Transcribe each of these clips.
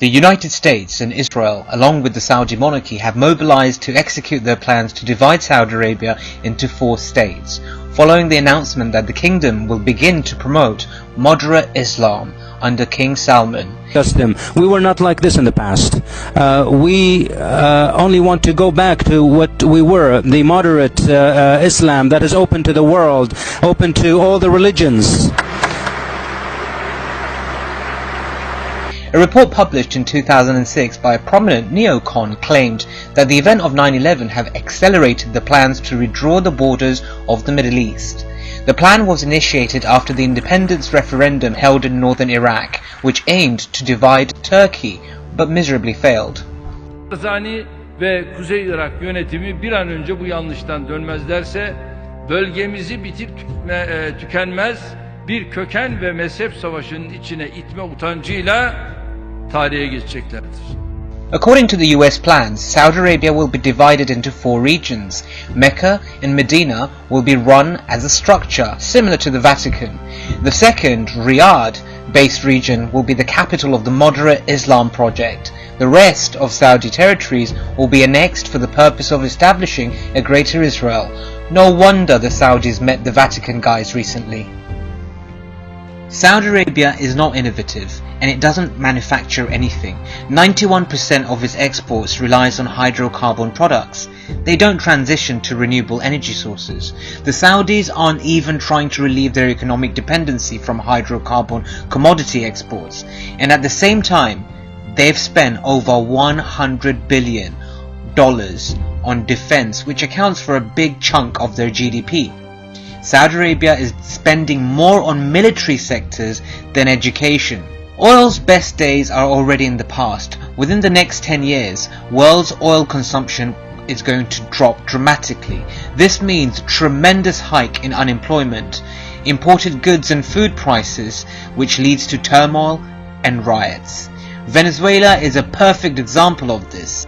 The United States and Israel, along with the Saudi monarchy, have mobilized to execute their plans to divide Saudi Arabia into 4 states, following the announcement that the kingdom will begin to promote moderate Islam under King Salman. We were not like this in the past. We only want to go back to what we were, the moderate Islam that is open to the world, open to all the religions. A report published in 2006 by a prominent neocon claimed that the event of 9/11 have accelerated the plans to redraw the borders of the Middle East. The plan was initiated after the independence referendum held in northern Iraq, which aimed to divide Turkey, but miserably failed. Barzani ve Kuzey Irak yönetimi bir an önce bu yanlıştan dönmezlerse bölgemizi bitip tükenmez bir köken ve mezhep savaşının içine itme utancıyla tarihe geçeceklerdir. According to the US plans, Saudi Arabia will be divided into 4 regions. Mecca and Medina will be run as a structure similar to the Vatican. The second, Riyadh-based region will be the capital of the moderate Islam project. The rest of Saudi territories will be annexed for the purpose of establishing a greater Israel. No wonder the Saudis met the Vatican guys recently. Saudi Arabia is not innovative, and it doesn't manufacture anything. 91% of its exports relies on hydrocarbon products. They don't transition to renewable energy sources. The Saudis aren't even trying to relieve their economic dependency from hydrocarbon commodity exports. And at the same time, they've spent over $100 billion on defense, which accounts for a big chunk of their GDP. Saudi Arabia is spending more on military sectors than education. Oil's best days are already in the past. Within the next 10 years, world's oil consumption is going to drop dramatically. This means tremendous hike in unemployment, imported goods and food prices, which leads to turmoil and riots. Venezuela is a perfect example of this.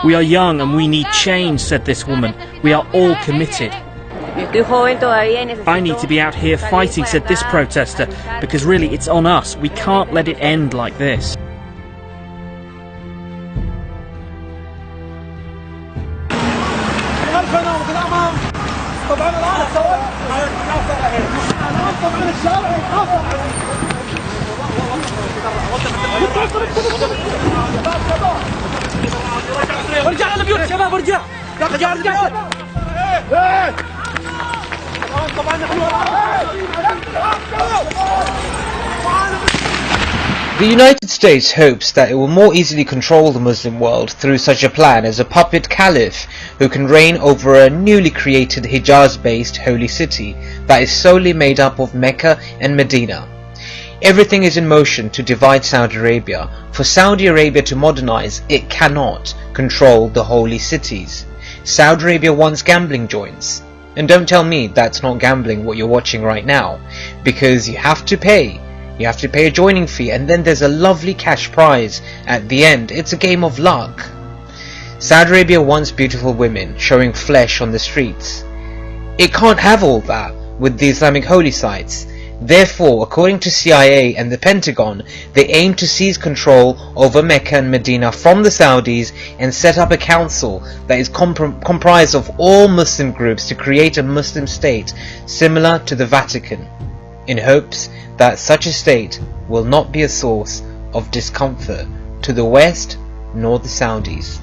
We are young and we need change, said this woman. We are all committed. I need to be out here fighting, said this protester, because really it's on us. We can't let it end like this. The United States hopes that it will more easily control the Muslim world through such a plan as a puppet caliph who can reign over a newly created Hijaz-based holy city that is solely made up of Mecca and Medina. Everything is in motion to divide Saudi Arabia. For Saudi Arabia to modernize, it cannot control the holy cities. Saudi Arabia wants gambling joints. And don't tell me that's not gambling what you're watching right now, because you have to pay. You have to pay a joining fee, and then there's a lovely cash prize at the end. It's a game of luck. Saudi Arabia wants beautiful women showing flesh on the streets. It can't have all that with the Islamic holy sites. Therefore, according to CIA and the Pentagon, they aim to seize control over Mecca and Medina from the Saudis and set up a council that is comprised of all Muslim groups to create a Muslim state similar to the Vatican, in hopes that such a state will not be a source of discomfort to the West nor the Saudis.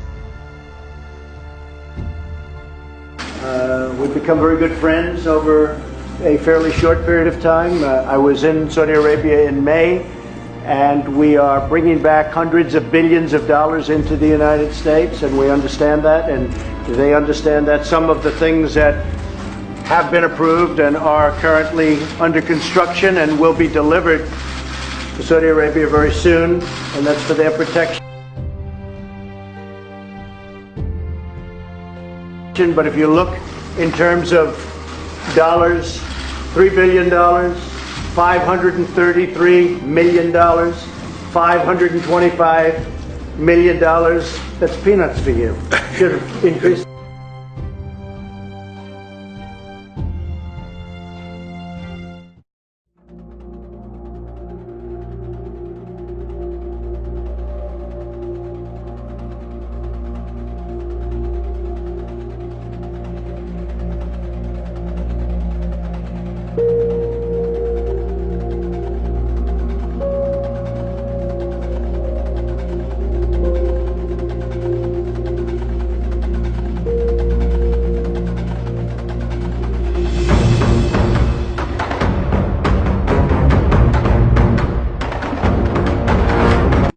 We've become very good friends over a fairly short period of time. I was in Saudi Arabia in May, and we are bringing back hundreds of billions of dollars into the United States, and we understand that, and they understand that. Some of the things that have been approved and are currently under construction and will be delivered to Saudi Arabia very soon, and that's for their protection. But if you look in terms of dollars, $3 billion, $533 million, $525 million, that's peanuts for you. Should have increased.